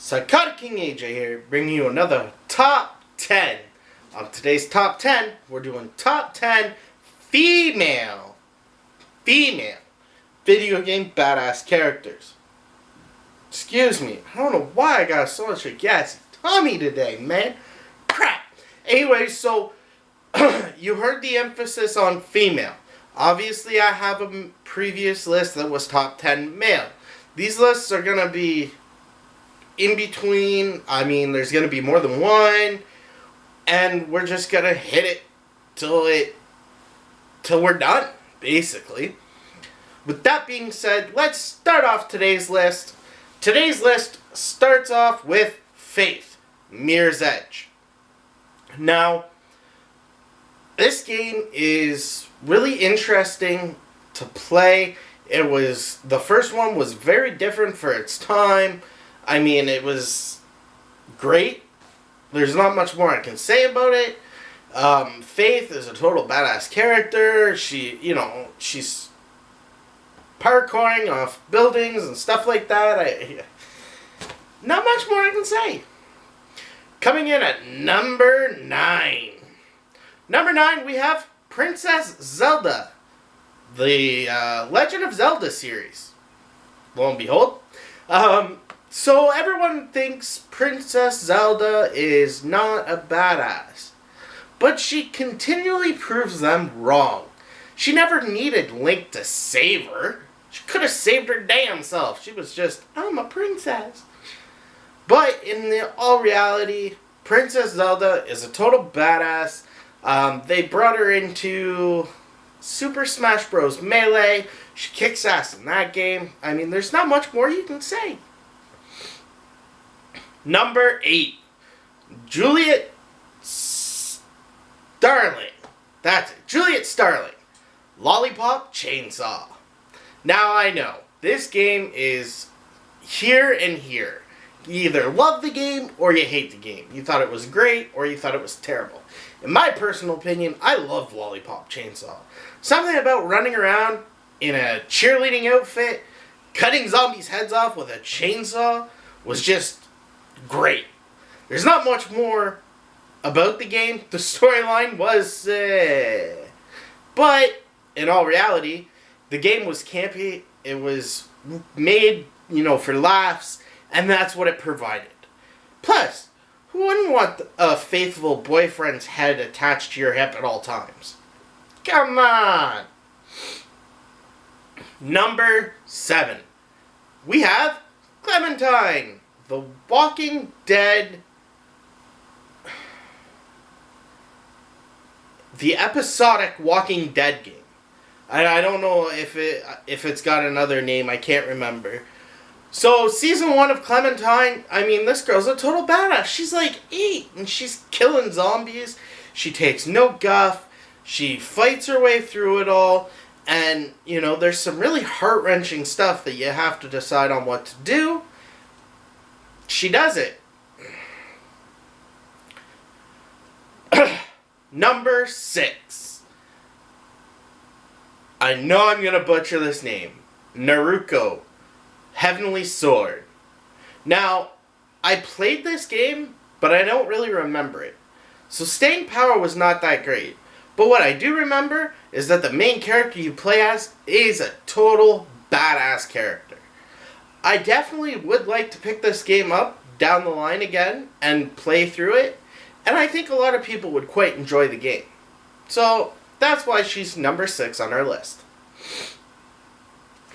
PsychoticKingAJ here, bringing you another top 10. On today's top 10, we're doing top 10 female video game badass characters. Excuse me, I don't know why I got so much a gassy tummy today, man. Crap. Anyway, so you heard the emphasis on female. Obviously, I have a previous list that was top 10 male. These lists are going to be in between. I mean, there's going to be more than one. And we're just going to hit it till we're done, basically. With that being said, let's start off today's list. Today's list starts off with Faith, Mirror's Edge. Now, this game is really interesting to play. The first one was very different for its time. I mean, it was great. There's not much more I can say about it. Faith is a total badass character. She's parkouring off buildings and stuff like that. Not much more I can say. Coming in at number 9. Number 9, we have Princess Zelda. The Legend of Zelda series. Lo and behold. So everyone thinks Princess Zelda is not a badass. But she continually proves them wrong. She never needed Link to save her. She could have saved her damn self. She was just, I'm a princess. But in all reality, Princess Zelda is a total badass. They brought her into Super Smash Bros. Melee. She kicks ass in that game. I mean, there's not much more you can say. Number 8. Juliet Starling. That's it. Juliet Starling. Lollipop Chainsaw. Now, I know, this game is here and here. You either love the game or you hate the game. You thought it was great or you thought it was terrible. In my personal opinion, I love Lollipop Chainsaw. Something about running around in a cheerleading outfit, cutting zombies' heads off with a chainsaw was just great. There's not much more about the game. The storyline was but in all reality, the game was campy. It was made, for laughs, and that's what it provided. Plus, who wouldn't want a faithful boyfriend's head attached to your hip at all times? Come on! Number 7. We have Clementine, the Walking Dead, the episodic Walking Dead game. I don't know if it's got another name. I can't remember. So, Season 1 of Clementine, I mean, this girl's a total badass. She's like 8, and she's killing zombies. She takes no guff. She fights her way through it all. And, there's some really heart-wrenching stuff that you have to decide on what to do. She does it. Number 6. I know I'm going to butcher this name. Naruko. Heavenly Sword. Now, I played this game, but I don't really remember it. So staying power was not that great. But what I do remember is that the main character you play as is a total badass character. I definitely would like to pick this game up down the line again and play through it. And I think a lot of people would quite enjoy the game. So that's why she's number 6 on our list.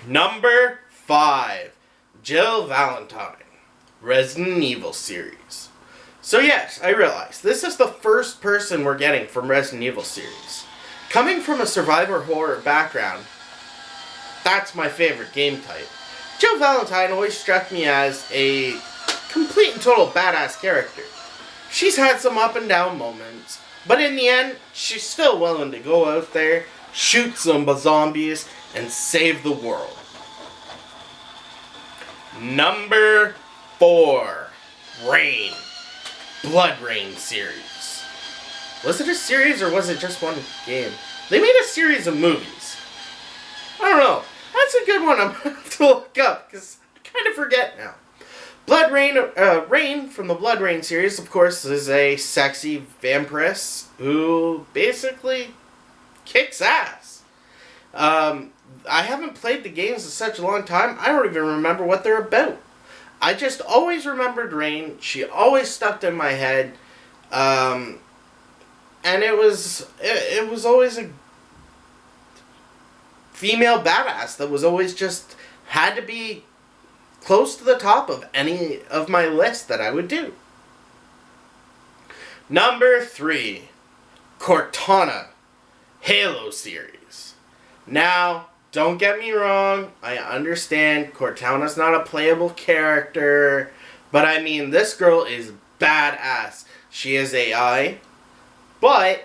Number 5. Jill Valentine, Resident Evil series. So yes, I realize this is the first person we're getting from Resident Evil series. Coming from a survivor horror background, that's my favorite game type. Jill Valentine always struck me as a complete and total badass character. She's had some up and down moments, but in the end, she's still willing to go out there, shoot some zombies, and save the world. Number 4. Rain. Blood Rain series. Was it a series or was it just one game? They made a series of movies. I don't know. That's a good one I'm going to have to look up because I kind of forget now. Rain from the Blood Rain series, of course, is a sexy vampiress who basically kicks ass. I haven't played the games in such a long time, I don't even remember what they're about. I just always remembered Rain. She always stuck in my head. And it was always a female badass that was always just had to be close to the top of any of my lists that I would do. Number 3, Cortana, Halo series. Now, don't get me wrong, I understand Cortana's not a playable character, but I mean, this girl is badass. She is AI, but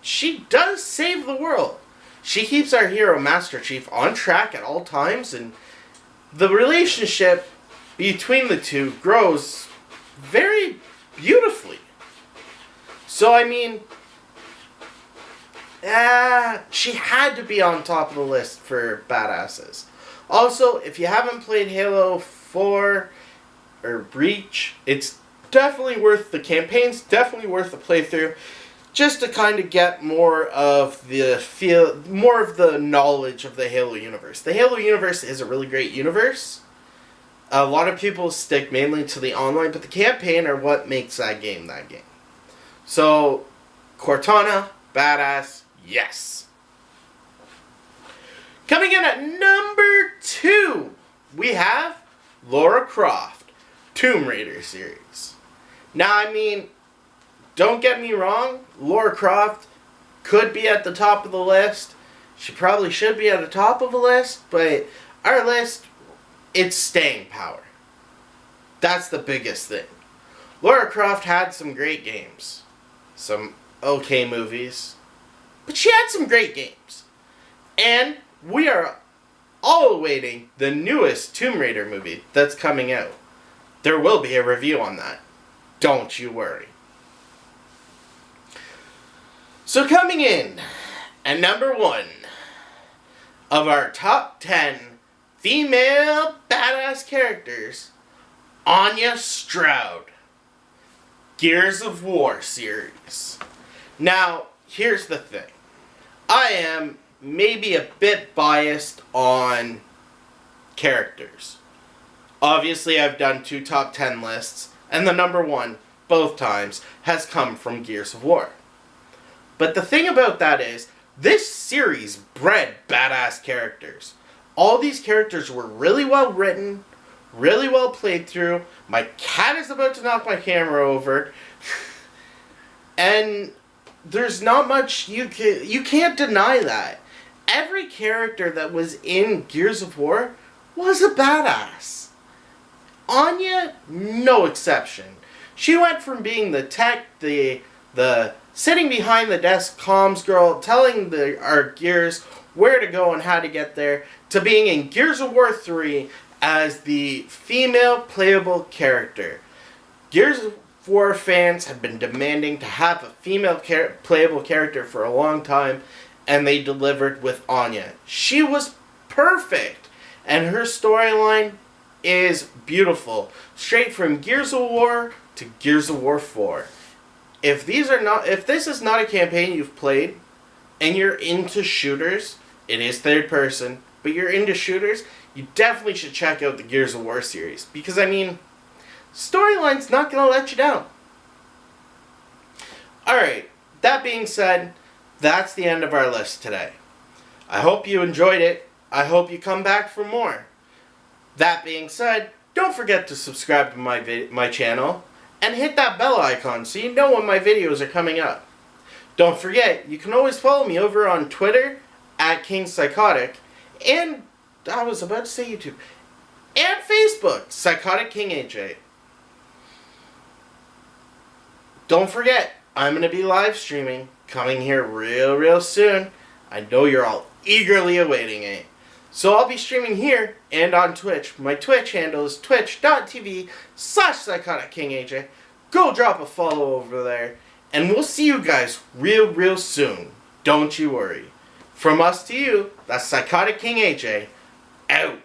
she does save the world. She keeps our hero, Master Chief, on track at all times, and the relationship between the two grows very beautifully. So, I mean, she had to be on top of the list for badasses. Also, if you haven't played Halo 4 or Reach, it's definitely worth the campaigns, definitely worth the playthrough, just to kind of get more of the knowledge of the Halo universe. The Halo universe is a really great universe. A lot of people stick mainly to the online, but the campaign are what makes that game that game. So, Cortana, badass, yes. Coming in at number 2, we have Lara Croft, Tomb Raider series. Now, I mean, don't get me wrong, Lara Croft could be at the top of the list. She probably should be at the top of the list, but our list, it's staying power. That's the biggest thing. Lara Croft had some great games. Some okay movies. But she had some great games. And we are all awaiting the newest Tomb Raider movie that's coming out. There will be a review on that. Don't you worry. So coming in at number 1 of our top 10 female badass characters, Anya Stroud, Gears of War series. Now, here's the thing. I am maybe a bit biased on characters. Obviously, I've done 2 top 10 lists, and the number 1, both times, has come from Gears of War. But the thing about that is, this series bred badass characters. All these characters were really well written, really well played through. My cat is about to knock my camera over. And there's not much, you can't deny that. Every character that was in Gears of War was a badass. Anya, no exception. She went from being the tech, the sitting behind the desk comms girl, telling our Gears where to go and how to get there, to being in Gears of War 3 as the female playable character. Gears of War fans have been demanding to have a female playable character for a long time, and they delivered with Anya. She was perfect, and her storyline is beautiful. Straight from Gears of War to Gears of War 4. If this is not a campaign you've played, and you're into shooters, it is third person, but you're into shooters, you definitely should check out the Gears of War series. Because, I mean, storyline's not going to let you down. Alright, that being said, that's the end of our list today. I hope you enjoyed it. I hope you come back for more. That being said, don't forget to subscribe to my channel and hit that bell icon so you know when my videos are coming up. Don't forget, you can always follow me over on Twitter at KingPsychotic, and I was about to say YouTube, and Facebook, PsychoticKingAJ. Don't forget, I'm going to be live streaming, coming here real soon. I know you're all eagerly awaiting it. So I'll be streaming here and on Twitch. My Twitch handle is twitch.tv/PsychoticKingAJ. Go drop a follow over there. And we'll see you guys real soon. Don't you worry. From us to you, that's PsychoticKingAJ. Out.